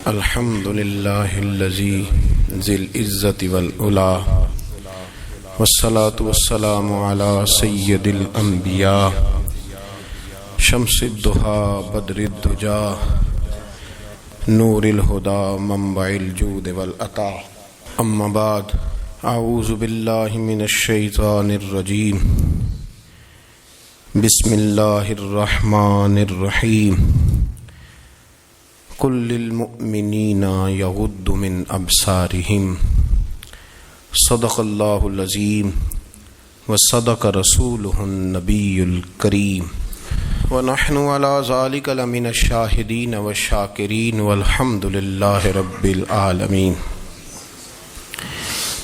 الحمد لله الذي ذي العزة والعلا والصلاة والسلام على سيد الأنبياء شمس الضحى بدر الدجى نور الهدى منبع الجود والعطاء. أما بعد، أعوذ بالله من الشيطان الرجيم. بسم الله الرحمن الرحيم. قل للمؤمنين يغضوا من أبصارهم صدق الله العظيم وصدق رسوله النبي الكريم ونحن على ذلك لمن الشاهدين والشاكرين والحمد لله رب العالمين.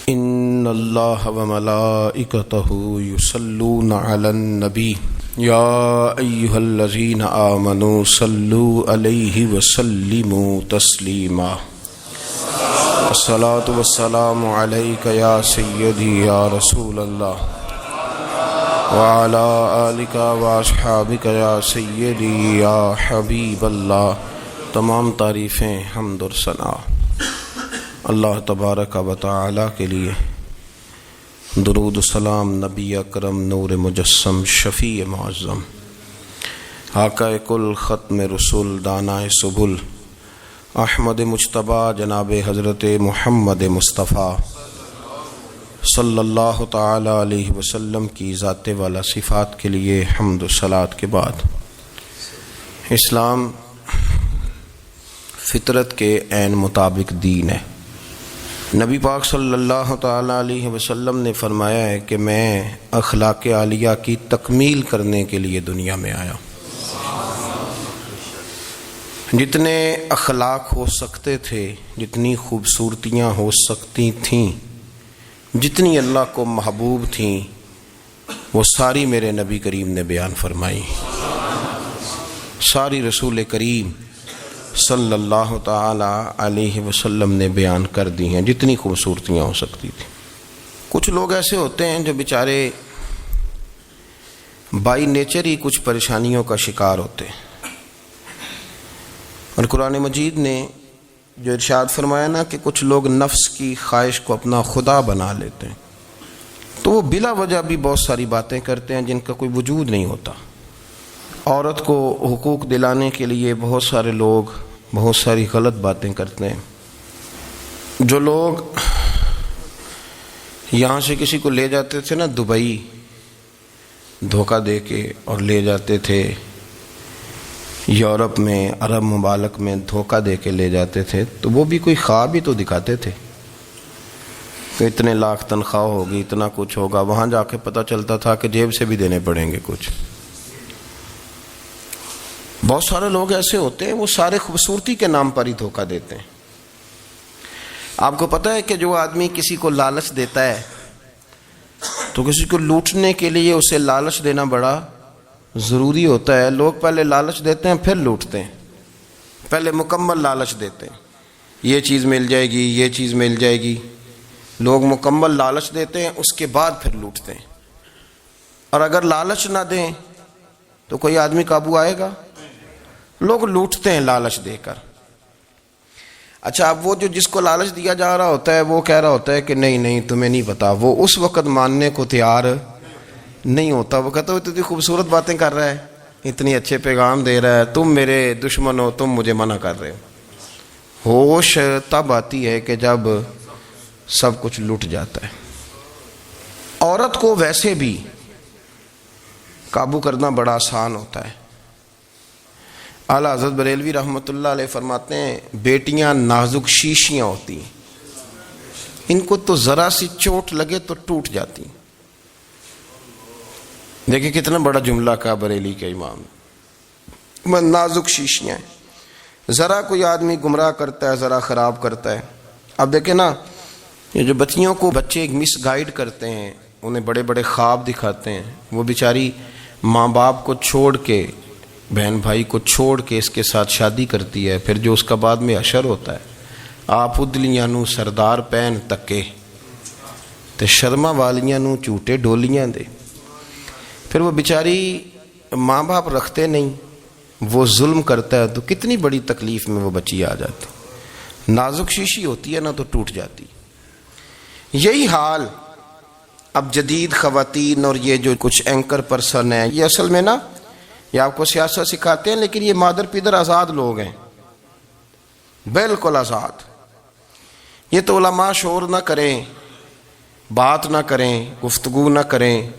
إن الله وملائكته يصلون على النبي يا أيها الذين آمنوا صلوا عليه وسلموا تسليما. الصلاة والسلام عليك يا سيدي يا رسول الله وعلى آلك وأصحابك يا سيدي يا حبيب الله. تمام تعریفیں حمد اور ثنا اللہ تبارک و تعالی کے لیے. درود و سلام نبی اکرم نور مجسم شفیع معظم آقا کل ختم رسول دانائے سبل احمد مجتبی جناب حضرت محمد مصطفیٰ صلی اللہ تعالی علیہ وسلم کی ذات والا صفات کے لیے حمد و صلات کے بعد، اسلام فطرت کے عین مطابق دین ہے. نبی پاک صلی اللہ تعالی علیہ وسلم نے فرمایا ہے کہ میں اخلاق عالیہ کی تکمیل کرنے کے لیے دنیا میں آیا. جتنے اخلاق ہو سکتے تھے، جتنی خوبصورتیاں ہو سکتی تھیں، جتنی اللہ کو محبوب تھیں، وہ ساری میرے نبی کریم نے بیان فرمائی. ساری رسول کریم صلی اللہ تعالی علیہ وسلم نے بیان کر دی ہیں جتنی خوبصورتیاں ہو سکتی تھیں. کچھ لوگ ایسے ہوتے ہیں جو بیچارے بائی نیچر ہی کچھ پریشانیوں کا شکار ہوتے ہیں، اور قرآن مجید نے جو ارشاد فرمایا نا کہ کچھ لوگ نفس کی خواہش کو اپنا خدا بنا لیتے ہیں، تو وہ بلا وجہ بھی بہت ساری باتیں کرتے ہیں جن کا کوئی وجود نہیں ہوتا. عورت کو حقوق دلانے کے لیے بہت سارے لوگ بہت ساری غلط باتیں کرتے ہیں. جو لوگ یہاں سے کسی کو لے جاتے تھے نا دبئی، دھوکہ دے کے اور لے جاتے تھے یورپ میں، عرب ممالک میں دھوکہ دے کے لے جاتے تھے، تو وہ بھی کوئی خواب ہی تو دکھاتے تھے کہ اتنے لاکھ تنخواہ ہوگی، اتنا کچھ ہوگا. وہاں جا کے پتہ چلتا تھا کہ جیب سے بھی دینے پڑیں گے کچھ. بہت سارے لوگ ایسے ہوتے ہیں وہ سارے خوبصورتی کے نام پر ہی دھوکہ دیتے ہیں. آپ کو پتہ ہے کہ جو آدمی کسی کو لالچ دیتا ہے تو کسی کو لوٹنے کے لیے اسے لالچ دینا بڑا ضروری ہوتا ہے. لوگ پہلے لالچ دیتے ہیں پھر لوٹتے ہیں. پہلے مکمل لالچ دیتے ہیں، یہ چیز مل جائے گی، یہ چیز مل جائے گی. لوگ مکمل لالچ دیتے ہیں، اس کے بعد پھر لوٹتے ہیں. اور اگر لالچ نہ دیں تو کوئی آدمی قابو آئے گا؟ لوگ لوٹتے ہیں لالچ دے کر. اچھا، اب وہ جو جس کو لالچ دیا جا رہا ہوتا ہے وہ کہہ رہا ہوتا ہے کہ نہیں نہیں تمہیں نہیں پتا، وہ اس وقت ماننے کو تیار نہیں ہوتا. وہ کہتا ہے اتنی خوبصورت باتیں کر رہا ہے، اتنی اچھے پیغام دے رہا ہے، تم میرے دشمن ہو، تم مجھے منع کر رہے ہو. ہوش تب آتی ہے کہ جب سب کچھ لٹ جاتا ہے. عورت کو ویسے بھی قابو کرنا بڑا آسان ہوتا ہے. اعلیٰ حضرت بریلوی رحمۃ اللہ علیہ فرماتے ہیں بیٹیاں نازک شیشیاں ہوتی ہیں، ان کو تو ذرا سی چوٹ لگے تو ٹوٹ جاتی. دیکھیں کتنا بڑا جملہ کہا بریلی کے امام، نازک شیشیاں ہیں. ذرا کوئی آدمی گمراہ کرتا ہے، ذرا خراب کرتا ہے. اب دیکھیں نا، یہ جو بچیوں کو بچے مس گائیڈ کرتے ہیں، انہیں بڑے بڑے خواب دکھاتے ہیں، وہ بیچاری ماں باپ کو چھوڑ کے، بہن بھائی کو چھوڑ کے اس کے ساتھ شادی کرتی ہے. پھر جو اس کا بعد میں حشر ہوتا ہے، آپ ادلیاں نو سردار پہن تکے تے شرما والیاں نو جھوٹے ڈولیاں دے. پھر وہ بیچاری ماں باپ رکھتے نہیں، وہ ظلم کرتا ہے تو کتنی بڑی تکلیف میں وہ بچی آ جاتی. نازک شیشی ہوتی ہے نا تو ٹوٹ جاتی. یہی حال اب جدید خواتین اور یہ جو کچھ اینکر پرسن ہیں، یہ اصل میں نا یہ آپ کو سیاست سکھاتے ہیں، لیکن یہ مادر پیدر آزاد لوگ ہیں، بالکل آزاد. یہ تو علماء شور نہ کریں، بات نہ کریں، گفتگو نہ کریں،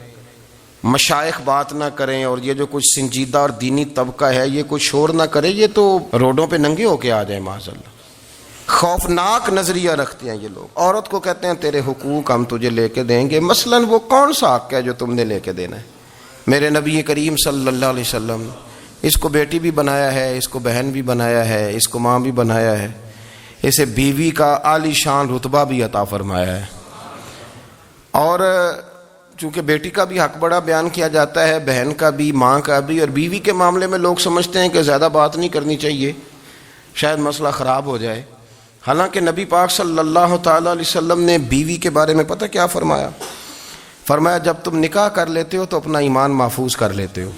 مشائخ بات نہ کریں، اور یہ جو کچھ سنجیدہ اور دینی طبقہ ہے یہ کچھ شور نہ کرے، یہ تو روڈوں پہ ننگے ہو کے آ جائیں معاذ اللہ. خوفناک نظریہ رکھتے ہیں یہ لوگ. عورت کو کہتے ہیں تیرے حقوق ہم تجھے لے کے دیں گے. مثلاً وہ کون سا حق ہے جو تم نے لے کے دینا ہے؟ میرے نبی کریم صلی اللہ علیہ وسلم اس کو بیٹی بھی بنایا ہے، اس کو بہن بھی بنایا ہے، اس کو ماں بھی بنایا ہے، اسے بیوی کا عالی شان رتبہ بھی عطا فرمایا ہے. اور چونکہ بیٹی کا بھی حق بڑا بیان کیا جاتا ہے، بہن کا بھی، ماں کا بھی. اور بیوی کے معاملے میں لوگ سمجھتے ہیں کہ زیادہ بات نہیں کرنی چاہیے، شاید مسئلہ خراب ہو جائے. حالانکہ نبی پاک صلی اللہ تعالیٰ علیہ وسلم نے بیوی کے بارے میں پتہ کیا فرمایا؟ فرمایا جب تم نکاح کر لیتے ہو تو اپنا ایمان محفوظ کر لیتے ہو.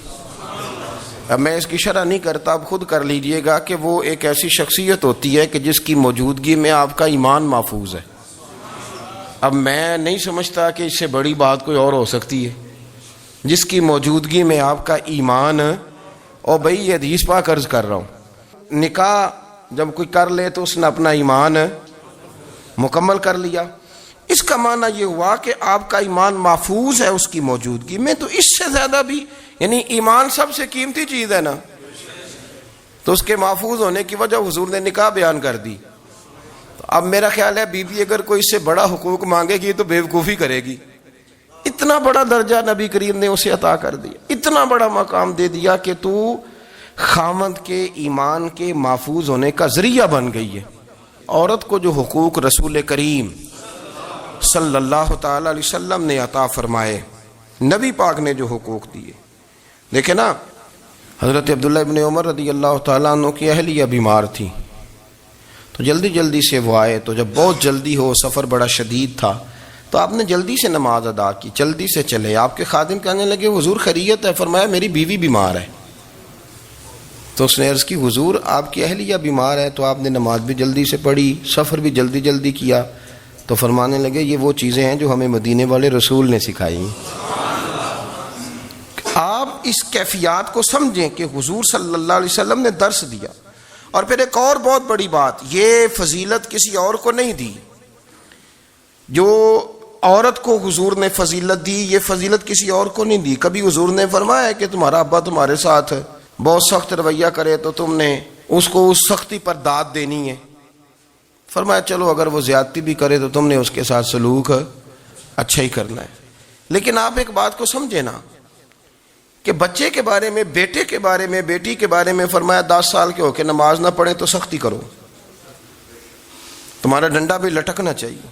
اب میں اس کی شرح نہیں کرتا، اب خود کر لیجئے گا کہ وہ ایک ایسی شخصیت ہوتی ہے کہ جس کی موجودگی میں آپ کا ایمان محفوظ ہے. اب میں نہیں سمجھتا کہ اس سے بڑی بات کوئی اور ہو سکتی ہے، جس کی موجودگی میں آپ کا ایمان. اور بھائی یہ حدیث پاک عرض کر رہا ہوں، نکاح جب کوئی کر لے تو اس نے اپنا ایمان مکمل کر لیا. اس کا معنی یہ ہوا کہ آپ کا ایمان محفوظ ہے اس کی موجودگی میں. تو اس سے زیادہ بھی، یعنی ایمان سب سے قیمتی چیز ہے نا، تو اس کے محفوظ ہونے کی وجہ حضور نے نکاح بیان کر دی. اب میرا خیال ہے بیوی اگر کوئی اس سے بڑا حقوق مانگے گی تو بیوقوفی کرے گی. اتنا بڑا درجہ نبی کریم نے اسے عطا کر دیا، اتنا بڑا مقام دے دیا کہ تو خاوند کے ایمان کے محفوظ ہونے کا ذریعہ بن گئی ہے. عورت کو جو حقوق رسول کریم صلی اللہ تعالی علیہ وسلم نے عطا فرمائے، نبی پاک نے جو حقوق دیے. دیکھیں نا، حضرت عبداللہ ابن عمر رضی اللہ تعالیٰ عنہ کی اہلیہ بیمار تھی، تو جلدی جلدی سے وہ آئے. تو جب بہت جلدی ہو، سفر بڑا شدید تھا، تو آپ نے جلدی سے نماز ادا کی، جلدی سے چلے. آپ کے خادم کہنے لگے حضور خیریت ہے؟ فرمایا میری بیوی بیمار ہے. تو اس نے عرض کی حضور آپ کی اہلیہ بیمار ہے، تو آپ نے نماز بھی جلدی سے پڑھی، سفر بھی جلدی جلدی کیا. تو فرمانے لگے یہ وہ چیزیں ہیں جو ہمیں مدینے والے رسول نے سکھائی. آپ اس کیفیات کو سمجھیں کہ حضور صلی اللہ علیہ وسلم نے درس دیا. اور پھر ایک اور بہت بڑی بات، یہ فضیلت کسی اور کو نہیں دی. جو عورت کو حضور نے فضیلت دی، یہ فضیلت کسی اور کو نہیں دی. کبھی حضور نے فرمایا کہ تمہارا ابا تمہارے ساتھ بہت سخت رویہ کرے تو تم نے اس کو اس سختی پر داد دینی ہے. فرمایا چلو اگر وہ زیادتی بھی کرے تو تم نے اس کے ساتھ سلوک اچھا ہی کرنا ہے. لیکن آپ ایک بات کو سمجھے نا کہ بچے کے بارے میں، بیٹے کے بارے میں، بیٹی کے بارے میں فرمایا 10 سال کے ہو کے نماز نہ پڑھیں تو سختی کرو، تمہارا ڈنڈا بھی لٹکنا چاہیے.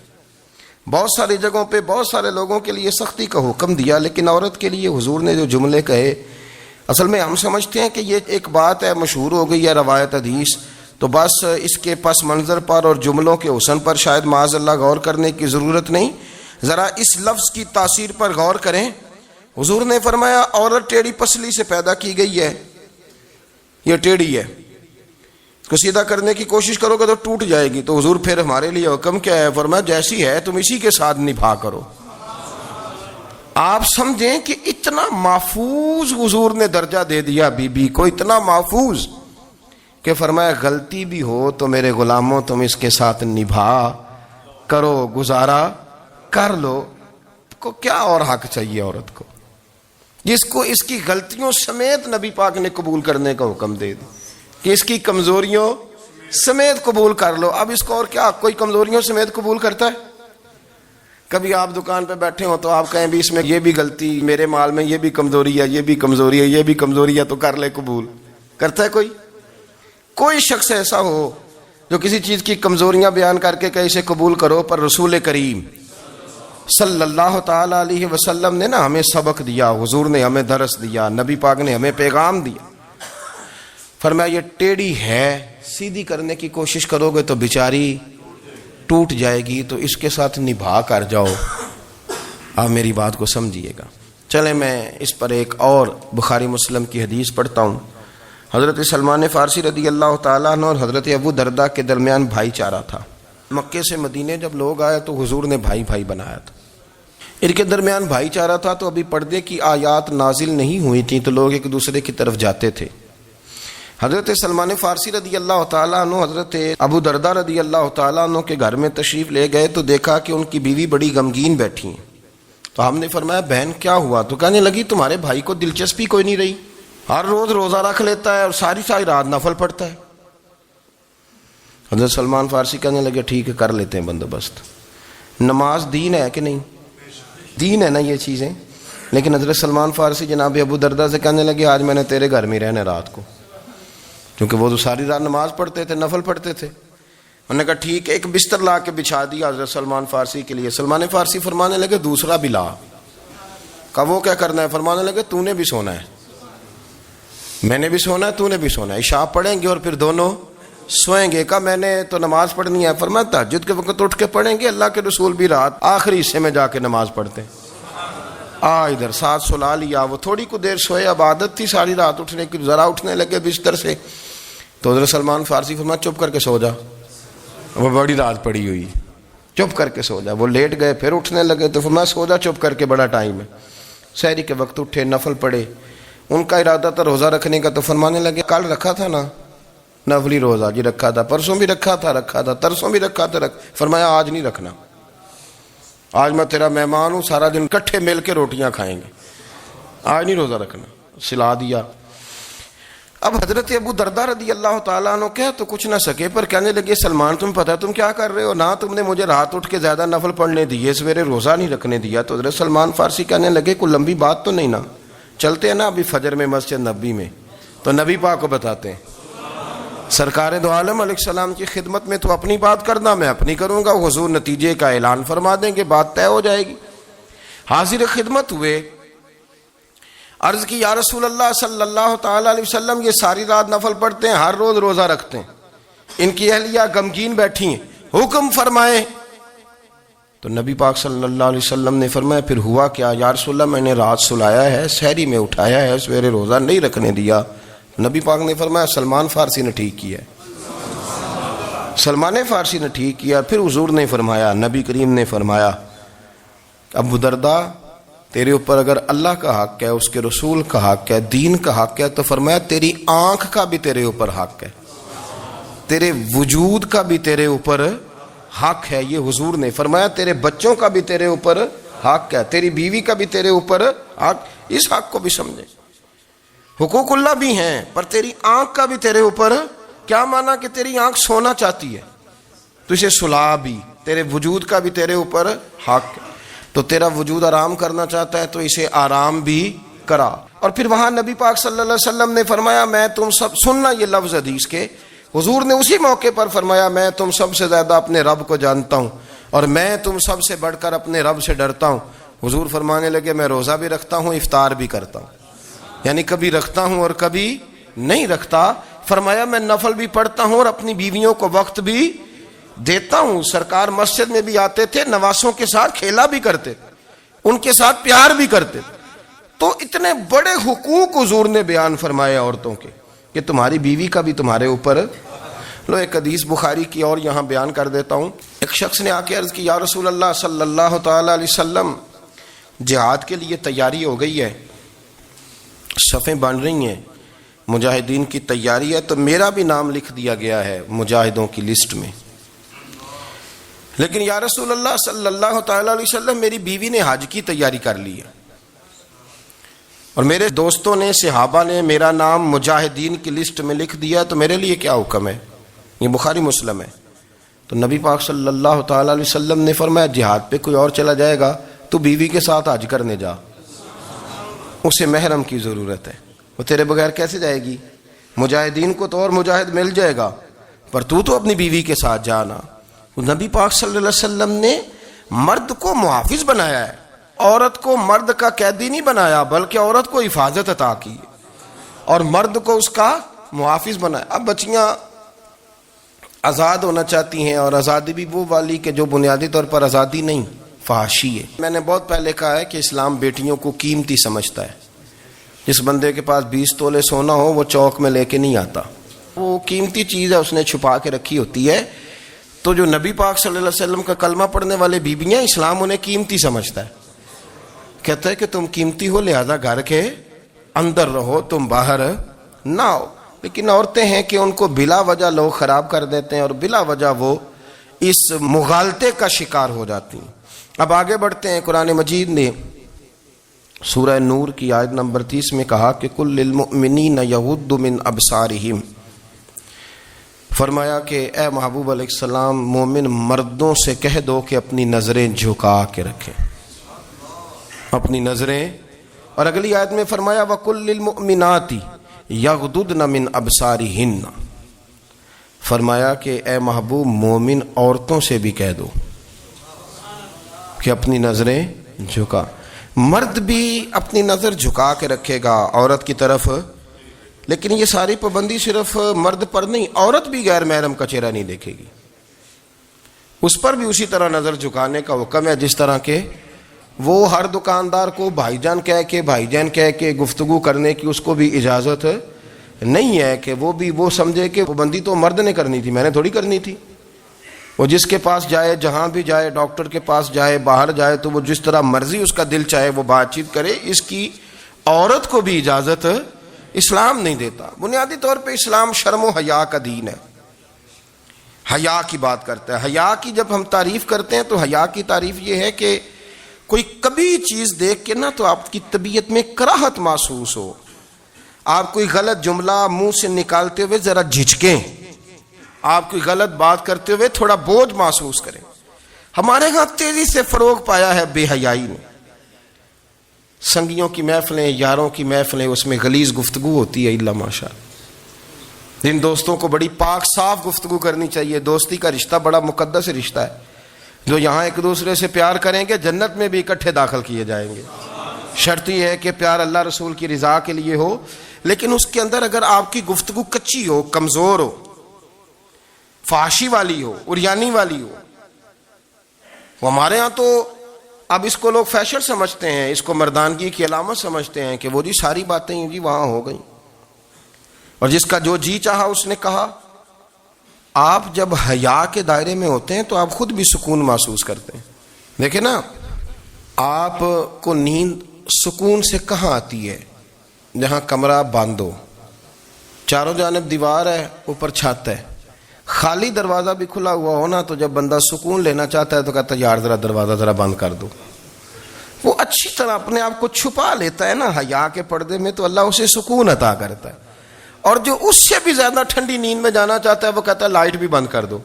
بہت ساری جگہوں پہ بہت سارے لوگوں کے لیے سختی کا حکم دیا، لیکن عورت کے لیے حضور نے جو جملے کہے، اصل میں ہم سمجھتے ہیں کہ یہ ایک بات ہے، مشہور ہو گئی ہے روایت حدیث، تو بس اس کے پس منظر پر اور جملوں کے حسن پر شاید معاذ اللہ غور کرنے کی ضرورت نہیں. ذرا اس لفظ کی تاثیر پر غور کریں. حضور نے فرمایا عورت ٹیڑھی پسلی سے پیدا کی گئی ہے، یہ ٹیڑھی ہے، اس کو سیدھا کرنے کی کوشش کرو گے تو ٹوٹ جائے گی. تو حضور پھر ہمارے لیے حکم کیا ہے؟ فرمایا جیسی ہے تم اسی کے ساتھ نبھا کرو. آپ سمجھیں کہ اتنا محفوظ حضور نے درجہ دے دیا بی بی کو، اتنا محفوظ کہ فرمایا غلطی بھی ہو تو میرے غلاموں تم اس کے ساتھ نبھا کرو، گزارا کر لو. کو کیا اور حق چاہیے عورت کو، جس کو اس کی غلطیوں سمیت نبی پاک نے قبول کرنے کا حکم دے دی کہ اس کی کمزوریوں سمیت قبول کر لو. اب اس کو اور کیا کوئی کمزوریوں سمیت قبول کرتا ہے؟ کبھی آپ دکان پہ بیٹھے ہو تو آپ کہیں بھی اس میں یہ بھی غلطی، میرے مال میں یہ بھی کمزوری ہے، یہ بھی کمزوری ہے، یہ بھی کمزوری ہے، تو کر لے قبول. کرتا ہے کوئی؟ کوئی شخص ایسا ہو جو کسی چیز کی کمزوریاں بیان کر کے کہ اسے قبول کرو؟ پر رسول کریم صلی اللہ تعالی علیہ وسلم نے نا ہمیں سبق دیا، حضور نے ہمیں درس دیا، نبی پاک نے ہمیں پیغام دیا. فرمایا یہ ٹیڑھی ہے، سیدھی کرنے کی کوشش کرو گے تو بیچاری ٹوٹ جائے گی، تو اس کے ساتھ نبھا کر جاؤ. آپ میری بات کو سمجھیے گا. چلیں میں اس پر ایک اور بخاری مسلم کی حدیث پڑھتا ہوں. حضرت سلمان فارسی رضی اللہ تعالیٰ عنہ اور حضرت ابو دردہ کے درمیان بھائی چارہ تھا. مکے سے مدینے جب لوگ آئے تو حضور نے بھائی بھائی بنایا تھا. ان کے درمیان بھائی چارہ تھا تو ابھی پردے کی آیات نازل نہیں ہوئی تھیں تو لوگ ایک دوسرے کی طرف جاتے تھے. حضرت سلمان فارسی رضی اللہ تعالیٰ عنہ حضرت ابو دردہ رضی اللہ تعالیٰ عنہ کے گھر میں تشریف لے گئے تو دیکھا کہ ان کی بیوی بڑی غمگین بیٹھی ہیں. تو ہم نے فرمایا بہن کیا ہوا؟ تو کہنے لگی تمہارے بھائی کو دلچسپی کوئی نہیں رہی, ہر روز روزہ رکھ لیتا ہے اور ساری ساری رات نفل پڑھتا ہے. حضرت سلمان فارسی کہنے لگے ٹھیک ہے کر لیتے ہیں بندوبست. نماز دین ہے کہ نہیں؟ دین ہے نا یہ چیزیں. لیکن حضرت سلمان فارسی جناب ابو دردہ سے کہنے لگے آج میں نے تیرے گھر میں رہنا رات کو, کیونکہ وہ تو ساری رات نماز پڑھتے تھے, نفل پڑھتے تھے. انہوں نے کہا ٹھیک ہے. ایک بستر لا کے بچھا دیا حضرت سلمان فارسی کے لیے. سلمان فارسی فرمانے لگے دوسرا بھی لا. کہا وہ کیا کرنا ہے؟ فرمانے لگے تو نے بھی سونا ہے, میں نے بھی سونا ہے, تو نے بھی سونا ہے. عشاء پڑھیں گے اور پھر دونوں سوئیں گے. کہا میں نے تو نماز پڑھنی ہے. فرمایا تہجد کے وقت اٹھ کے پڑھیں گے, اللہ کے رسول بھی رات آخری حصے میں جا کے نماز پڑھتے ہیں. ادھر ساتھ سلا لیا. وہ تھوڑی کو دیر سوئے, اب عادت تھی ساری رات اٹھنے کی, ذرا اٹھنے لگے بستر سے تو حضرت سلمان فارسی فرمایا چپ کر کے سو جا, وہ بڑی رات پڑی ہوئی, چپ کر کے سو جا. وہ لیٹ گئے, پھر اٹھنے لگے تو فرمایا سو جا چپ کر کے, بڑا ٹائم ہے. سحری کے وقت اٹھے, نفل پڑھے. ان کا ارادہ تھا روزہ رکھنے کا, تو فرمانے لگے کل رکھا تھا نا نفلی روزہ؟ جی رکھا تھا. پرسوں بھی رکھا تھا, ترسوں بھی رکھا تھا. فرمایا آج نہیں رکھنا, آج میں تیرا مہمان ہوں, سارا دن اکٹھے مل کے روٹیاں کھائیں گے, آج نہیں روزہ رکھنا. سلا دیا. اب حضرت ابو دردہ رضی اللہ تعالیٰ عنہ کہہ تو کچھ نہ سکے, پر کہنے لگے سلمان تم پتہ تم کیا کر رہے ہو, نہ تم نے مجھے رات اٹھ کے زیادہ نفل پڑھنے دیے, سویرے روزہ نہیں رکھنے دیا. تو حضرت سلمان فارسی کہنے لگے کوئی لمبی بات تو نہیں نا, چلتے ہیں نا ابھی فجر میں مسجد نبی میں, تو نبی پاک کو بتاتے ہیں. سرکار دو عالم علیہ السلام کی خدمت میں تو اپنی بات کرنا, میں اپنی کروں گا. حضور نتیجے کا اعلان فرما دیں گے, بات طے ہو جائے گی. حاضر خدمت ہوئے, عرض کی یا رسول اللہ صلی اللہ تعالی علیہ وسلم یہ ساری رات نفل پڑھتے ہیں, ہر روز روزہ رکھتے ہیں, ان کی اہلیہ غمگین بیٹھی ہیں, حکم فرمائیں. تو نبی پاک صلی اللہ علیہ وسلم نے فرمایا پھر ہوا کیا؟ یا رسول اللہ میں نے رات سلایا ہے, سحری میں اٹھایا ہے, سویرے روزہ نہیں رکھنے دیا. نبی پاک نے فرمایا سلمان فارسی نے ٹھیک کیا ہے, سلمان فارسی نے ٹھیک کیا. پھر حضور نے فرمایا, نبی کریم نے فرمایا ابو دردہ تیرے اوپر اگر اللہ کا حق ہے, اس کے رسول کا حق ہے, دین کا حق ہے, تو فرمایا تیری آنکھ کا بھی تیرے اوپر حق ہے, تیرے وجود کا بھی تیرے اوپر حق ہے. یہ حضور نے فرمایا تیرے بچوں کا بھی تیرے اوپر حق ہے, تیری بیوی کا بھی تیرے اوپر حق. اس حق کو بھی سمجھے, حقوق اللہ بھی ہیں, پر تیری آنکھ کا بھی تیرے اوپر. کیا مانا کہ تیری آنکھ سونا چاہتی ہے تو اسے سلا بھی, تیرے وجود کا بھی تیرے اوپر حق ہے. تو تیرا وجود آرام کرنا چاہتا ہے تو اسے آرام بھی کرا. اور پھر وہاں نبی پاک صلی اللہ علیہ وسلم نے فرمایا میں تم سب, سننا یہ لفظ حدیث کے, حضور نے اسی موقع پر فرمایا میں تم سب سے زیادہ اپنے رب کو جانتا ہوں اور میں تم سب سے بڑھ کر اپنے رب سے ڈرتا ہوں. حضور فرمانے لگے میں روزہ بھی رکھتا ہوں, افطار بھی کرتا ہوں, یعنی کبھی رکھتا ہوں اور کبھی نہیں رکھتا. فرمایا میں نفل بھی پڑھتا ہوں اور اپنی بیویوں کو وقت بھی دیتا ہوں. سرکار مسجد میں بھی آتے تھے, نواسوں کے ساتھ کھیلا بھی کرتے, ان کے ساتھ پیار بھی کرتے. تو اتنے بڑے حقوق حضور نے بیان فرمائے عورتوں کے کہ تمہاری بیوی کا بھی تمہارے اوپر. لو ایک حدیث بخاری کی اور یہاں بیان کر دیتا ہوں. ایک شخص نے آ کے عرض کی یا رسول اللہ صلی اللہ تعالی علیہ وسلم جہاد کے لیے تیاری ہو گئی ہے, صفیں بن رہی ہیں, مجاہدین کی تیاری ہے, تو میرا بھی نام لکھ دیا گیا ہے مجاہدوں کی لسٹ میں, لیکن یا رسول اللہ صلی اللہ تعالی علیہ وسلم میری بیوی نے حج کی تیاری کر لی ہے اور میرے دوستوں نے, صحابہ نے میرا نام مجاہدین کی لسٹ میں لکھ دیا, تو میرے لیے کیا حکم ہے؟ یہ بخاری مسلم ہے. تو نبی پاک صلی اللہ تعالی علیہ وسلم نے فرمایا جہاد پہ کوئی اور چلا جائے گا تو بیوی کے ساتھ حج کرنے جا, اسے محرم کی ضرورت ہے, وہ تیرے بغیر کیسے جائے گی؟ مجاہدین کو تو اور مجاہد مل جائے گا, پر تو اپنی بیوی کے ساتھ جانا. نبی پاک صلی اللہ علیہ وسلم نے مرد کو محافظ بنایا ہے, عورت کو مرد کا قیدی نہیں بنایا, بلکہ عورت کو حفاظت عطا کی اور مرد کو اس کا محافظ بنایا. اب بچیاں آزاد ہونا چاہتی ہیں, اور آزادی بھی وہ والی کہ جو بنیادی طور پر آزادی نہیں, فحاشی ہے. میں نے بہت پہلے کہا ہے کہ اسلام بیٹیوں کو قیمتی سمجھتا ہے, جس بندے کے پاس 20 تولے سونا ہو وہ چوک میں لے کے نہیں آتا، وہ قیمتی چیز ہے، اس نے چھپا کے رکھی ہوتی ہے۔ تو جو نبی پاک صلی اللہ علیہ وسلم کا کلمہ پڑھنے والے بیویاں، اسلام انہیں قیمتی سمجھتا ہے، کہتا ہے کہ تم قیمتی ہو لہذا گھر کے اندر رہو، تم باہر نہ ہو۔ لیکن عورتیں ہیں کہ ان کو بلا وجہ لوگ خراب کر دیتے ہیں اور بلا وجہ وہ اس مغالطے کا شکار ہو جاتی ہیں۔ اب آگے بڑھتے ہیں۔ قرآن مجید نے سورہ نور کی آیت نمبر 30 میں کہا کہ کل للمؤمنین یغضوا من ابصارہم، فرمایا کہ اے محبوب علیہ السلام مومن مردوں سے کہہ دو کہ اپنی نظریں جھکا کے رکھیں، اپنی نظریں۔ اور اگلی آیت میں فرمایا وَقُلْ لِلْمُؤْمِنَاتِ یغضضن من ابصارہن، فرمایا کہ اے محبوب مومن عورتوں سے بھی کہہ دو کہ اپنی نظریں جھکا۔ مرد بھی اپنی نظر جھکا کے رکھے گا عورت کی طرف، لیکن یہ ساری پابندی صرف مرد پر نہیں، عورت بھی غیر محرم کا چہرہ نہیں دیکھے گی، اس پر بھی اسی طرح نظر جھکانے کا حکم ہے جس طرح کہ وہ ہر دکاندار کو بھائی جان کہہ کے گفتگو کرنے کی اس کو بھی اجازت نہیں ہے کہ وہ سمجھے کہ پابندی تو مرد نے کرنی تھی، میں نے تھوڑی کرنی تھی۔ وہ جس کے پاس جائے، جہاں بھی جائے، ڈاکٹر کے پاس جائے، باہر جائے، تو وہ جس طرح مرضی اس کا دل چاہے وہ بات چیت کرے، اس کی عورت کو بھی اجازت اسلام نہیں دیتا۔ بنیادی طور پہ اسلام شرم و حیا کا دین ہے، حیا کی بات کرتا ہے۔ حیا کی جب ہم تعریف کرتے ہیں تو حیا کی تعریف یہ ہے کہ کوئی کبھی چیز دیکھ کے نا تو آپ کی طبیعت میں کراہت محسوس ہو، آپ کوئی غلط جملہ منہ سے نکالتے ہوئے ذرا جھجکیں، آپ کوئی غلط بات کرتے ہوئے تھوڑا بوجھ محسوس کریں۔ ہمارے ہاں تیزی سے فروغ پایا ہے بے حیائی نے، سنگیوں کی محفلیں، یاروں کی محفلیں، اس میں غلیظ گفتگو ہوتی ہے الا ماشاء اللہ۔ جن دوستوں کو بڑی پاک صاف گفتگو کرنی چاہیے، دوستی کا رشتہ بڑا مقدس رشتہ ہے، جو یہاں ایک دوسرے سے پیار کریں گے جنت میں بھی اکٹھے داخل کیے جائیں گے۔ شرط یہ ہے کہ پیار اللہ رسول کی رضا کے لیے ہو، لیکن اس کے اندر اگر آپ کی گفتگو کچی ہو، کمزور ہو، فحاشی والی ہو، عریانی والی ہو، وہ ہمارے ہاں تو اب اس کو لوگ فیشن سمجھتے ہیں، اس کو مردانگی کی علامت سمجھتے ہیں کہ وہ جی ساری باتیں جی وہاں ہو گئیں، اور جس کا جو جی چاہا اس نے کہا۔ آپ جب حیا کے دائرے میں ہوتے ہیں تو آپ خود بھی سکون محسوس کرتے ہیں۔ دیکھیں نا، آپ کو نیند سکون سے کہاں آتی ہے؟ جہاں کمرہ بند ہو، چاروں جانب دیوار ہے، اوپر چھت ہے، خالی دروازہ بھی کھلا ہوا ہونا تو جب بندہ سکون لینا چاہتا ہے تو کہتا ہے یار ذرا دروازہ ذرا بند کر دو۔ وہ اچھی طرح اپنے آپ کو چھپا لیتا ہے نا حیا کے پردے میں، تو اللہ اسے سکون عطا کرتا ہے۔ اور جو اس سے بھی زیادہ ٹھنڈی نیند میں جانا چاہتا ہے وہ کہتا ہے لائٹ بھی بند کر دو۔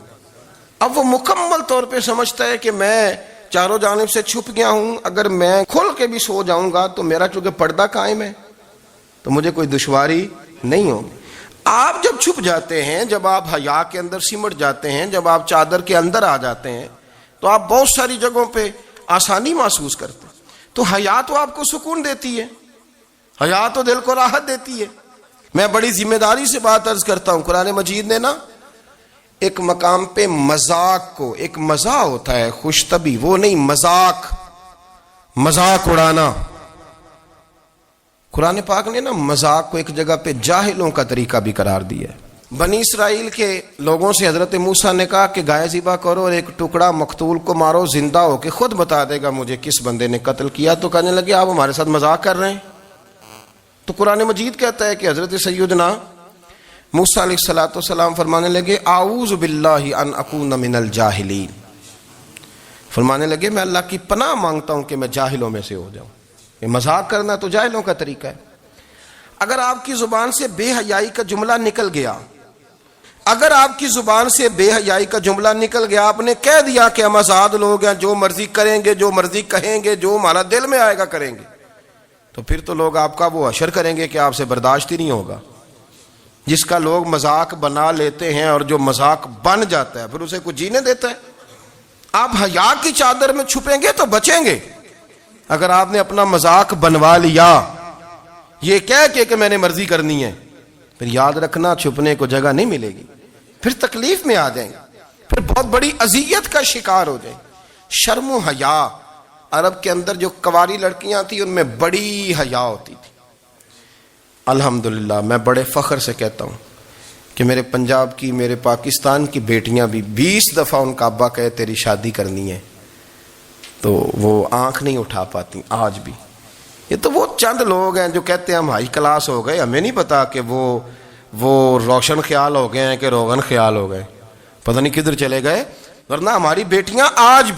اب وہ مکمل طور پہ سمجھتا ہے کہ میں چاروں جانب سے چھپ گیا ہوں، اگر میں کھل کے بھی سو جاؤں گا تو میرا چونکہ پردہ قائم ہے تو مجھے کوئی دشواری نہیں ہوگی۔ آپ جب چھپ جاتے ہیں، جب آپ حیا کے اندر سمٹ جاتے ہیں، جب آپ چادر کے اندر آ جاتے ہیں تو آپ بہت ساری جگہوں پہ آسانی محسوس کرتے ہیں۔ تو حیا تو آپ کو سکون دیتی ہے، حیا تو دل کو راحت دیتی ہے۔ میں بڑی ذمہ داری سے بات عرض کرتا ہوں، قرآن مجید نے نا ایک مقام پہ مذاق کو، ایک مزاح ہوتا ہے خوش طبی، وہ نہیں، مذاق اڑانا، قرآن پاک نے نا مذاق کو ایک جگہ پہ جاہلوں کا طریقہ بھی قرار دیا ہے۔ بنی اسرائیل کے لوگوں سے حضرت موسیٰ نے کہا کہ گائے ذبح کرو اور ایک ٹکڑا مقتول کو مارو، زندہ ہو کے خود بتا دے گا مجھے کس بندے نے قتل کیا۔ تو کہنے لگے آپ ہمارے ساتھ مذاق کر رہے ہیں۔ تو قرآن مجید کہتا ہے کہ حضرت سیدنا موسیٰ علیہ السلام فرمانے لگے اعوذ باللہ ان اکون من الجاہلین، فرمانے لگے میں اللہ کی پناہ مانگتا ہوں کہ میں جاہلوں میں سے ہو جاؤں۔ یہ مذاق کرنا تو جاہلوں کا طریقہ ہے۔ اگر آپ کی زبان سے بے حیائی کا جملہ نکل گیا، اگر آپ کی زبان سے بے حیائی کا جملہ نکل گیا، آپ نے کہہ دیا کہ ہم آزاد لوگ ہیں، جو مرضی کریں گے، جو مرضی کہیں گے، جو ہمارا دل میں آئے گا کریں گے، تو پھر تو لوگ آپ کا وہ حشر کریں گے کہ آپ سے برداشت ہی نہیں ہوگا۔ جس کا لوگ مذاق بنا لیتے ہیں اور جو مذاق بن جاتا ہے پھر اسے کچھ جینے دیتا ہے۔ آپ حیا کی چادر میں چھپیں گے تو بچیں گے۔ اگر آپ نے اپنا مذاق بنوا لیا یہ کہہ کے کہ میں نے مرضی کرنی ہے، پھر یاد رکھنا چھپنے کو جگہ نہیں ملے گی، پھر تکلیف میں آ جائیں گے، پھر بہت بڑی اذیت کا شکار ہو جائیں۔ شرم و حیا، عرب کے اندر جو کنواری لڑکیاں تھیں ان میں بڑی حیا ہوتی تھی، الحمدللہ میں بڑے فخر سے کہتا ہوں کہ میرے پنجاب کی، میرے پاکستان کی بیٹیاں بھی 20 دفعہ ان کا ابا کہے تیری شادی کرنی ہے تو وہ آنکھ نہیں اٹھا پاتی آج بھی۔ یہ تو وہ چند لوگ ہیں جو کہتے ہیں ہم ہائی کلاس ہو گئے، ہمیں نہیں پتا کہ وہ روشن خیال ہو گئے ہیں کہ روغن خیال ہو گئے، پتہ نہیں کدھر چلے گئے۔ ورنہ ہماری بیٹیاں آج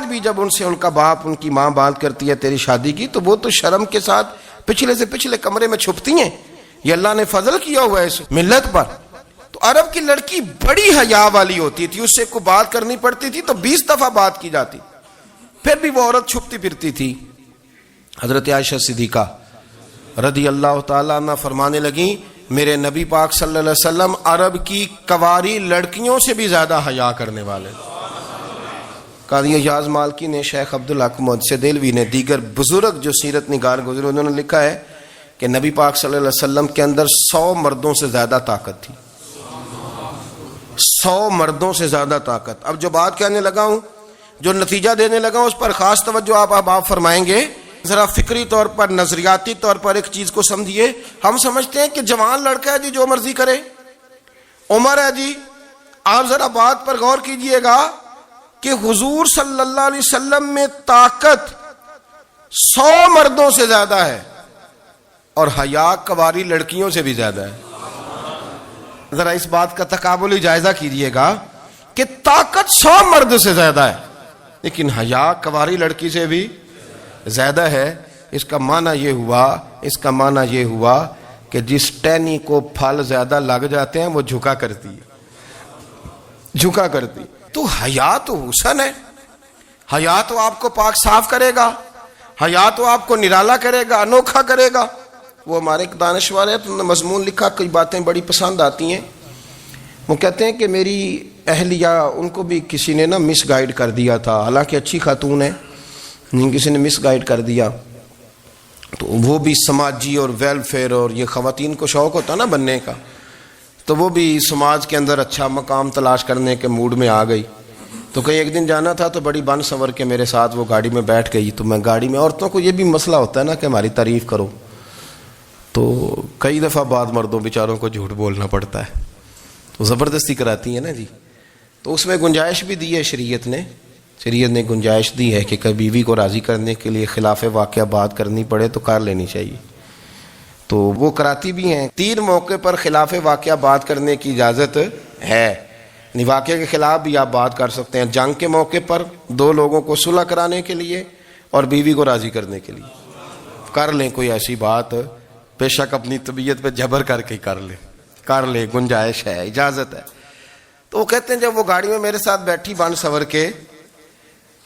بھی جب ان سے ان کا باپ، ان کی ماں بات کرتی ہے تیری شادی کی، تو وہ تو شرم کے ساتھ پچھلے سے پچھلے کمرے میں چھپتی ہیں۔ یہ اللہ نے فضل کیا ہوا ہے اس ملت پر۔ تو عرب کی لڑکی بڑی حیا والی ہوتی تھی، اس سے کوئی بات کرنی پڑتی تھی تو 20 دفعہ بات کی جاتی، پھر بھی وہ عورت چھپتی پھرتی تھی۔ حضرت عائشہ صدیقہ رضی اللہ تعالیٰ عنہ فرمانے لگیں میرے نبی پاک صلی اللہ علیہ وسلم عرب کی کواری لڑکیوں سے بھی زیادہ حیا کرنے والے۔ قاضی اعجاز مالکی نے، شیخ عبدالحق محدث دہلوی نے، دیگر بزرگ جو سیرت نگار گزرے، انہوں نے لکھا ہے کہ نبی پاک صلی اللہ علیہ وسلم کے اندر 100 مردوں سے زیادہ طاقت تھی، 100 مردوں سے زیادہ طاقت۔ اب جو بات کہنے لگا ہوں، جو نتیجہ دینے لگا ہوں، اس پر خاص توجہ آپ فرمائیں گے۔ ذرا فکری طور پر، نظریاتی طور پر ایک چیز کو سمجھیے۔ ہم سمجھتے ہیں کہ جوان لڑکا ہے جی جو مرضی کرے، عمر ہے جی۔ آپ ذرا بات پر غور کیجئے گا کہ حضور صلی اللہ علیہ وسلم میں طاقت 100 مردوں سے زیادہ ہے اور حیا کواری لڑکیوں سے بھی زیادہ ہے۔ ذرا اس بات کا تقابلی جائزہ کیجئے گا کہ طاقت 100 مرد سے زیادہ ہے لیکن حیا کواری لڑکی سے بھی زیادہ ہے۔ اس کا معنی یہ ہوا کہ جس ٹہنی کو پھل زیادہ لگ جاتے ہیں وہ جھکا کرتی۔ تو حیا تو حسن ہے، حیا تو آپ کو پاک صاف کرے گا، حیا تو آپ کو نرالا کرے گا، انوکھا کرے گا۔ وہ ہمارے ایک دانشور ہے، تو مضمون لکھا، کئی باتیں بڑی پسند آتی ہیں۔ وہ کہتے ہیں کہ میری اہلیہ، ان کو بھی کسی نے مس گائیڈ کر دیا تھا، حالانکہ اچھی خاتون ہے، کسی نے مس گائیڈ کر دیا۔ تو وہ بھی سماجی اور ویلفیئر، اور یہ خواتین کو شوق ہوتا نا بننے کا، تو وہ بھی سماج کے اندر اچھا مقام تلاش کرنے کے موڈ میں آ گئی۔ تو کہیں ایک دن جانا تھا تو بڑی بن سنور کے میرے ساتھ وہ گاڑی میں بیٹھ گئی۔ تو میں گاڑی میں، عورتوں کو یہ بھی مسئلہ ہوتا ہے نا کہ ہماری تعریف کرو، تو کئی دفعہ بعد مردوں بیچاروں کو جھوٹ بولنا پڑتا ہے، تو زبردستی کراتی ہے نا جی۔ تو اس میں گنجائش بھی دی ہے شریعت نے گنجائش دی ہے کہ کبھی بیوی کو راضی کرنے کے لیے خلاف واقعہ بات کرنی پڑے تو کر لینی چاہیے، تو وہ کراتی بھی ہیں۔ 3 موقع پر خلاف واقعہ بات کرنے کی اجازت ہے، واقعے کے خلاف بھی آپ بات کر سکتے ہیں۔ جنگ کے موقع پر 2 لوگوں کو صلح کرانے کے لیے اور بیوی کو راضی کرنے کے لیے کر لیں کوئی ایسی بات، بے شک اپنی طبیعت پہ جبر کر کے کر لیں، گنجائش ہے، اجازت ہے۔ تو وہ کہتے ہیں جب وہ گاڑی میں میرے ساتھ بیٹھی بن سنور کے،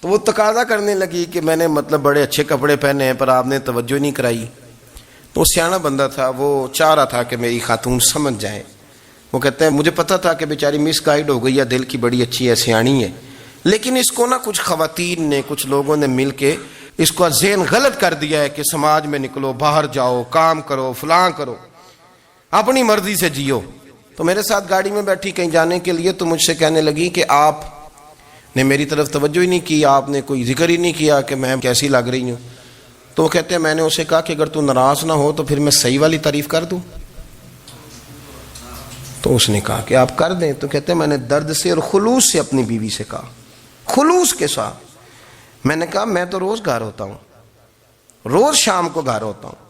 تو وہ تقاضا کرنے لگی کہ میں نے بڑے اچھے کپڑے پہنے ہیں پر آپ نے توجہ نہیں کرائی۔ تو سیاںا بندہ تھا، وہ چاہ رہا تھا کہ میری خاتون سمجھ جائیں۔ وہ کہتے ہیں مجھے پتا تھا کہ بیچاری مس گائیڈ ہو گئی ہے، دل کی بڑی اچھی ہے، سیاਣੀ ہے، لیکن اس کو کچھ خواتین نے، کچھ لوگوں نے مل کے اس کو ذہن غلط کر دیا ہے کہ سماج میں نکلو، باہر جاؤ، کام کرو، فلاں کرو، اپنی مرضی سے جیو۔ تو میرے ساتھ گاڑی میں بیٹھی کہیں جانے کے لیے، تو مجھ سے کہنے لگی کہ آپ نے میری طرف توجہ ہی نہیں کی، آپ نے کوئی ذکر ہی نہیں کیا کہ میں کیسی لگ رہی ہوں۔ تو وہ کہتے ہیں میں نے اسے کہا کہ اگر تو ناراض نہ ہو تو پھر میں صحیح والی تعریف کر دوں۔ تو اس نے کہا کہ آپ کر دیں۔ تو کہتے ہیں میں نے درد سے اور خلوص سے اپنی بیوی سے کہا، خلوص کے ساتھ میں نے کہا میں تو روز گھر ہوتا ہوں، روز شام کو گھر ہوتا ہوں،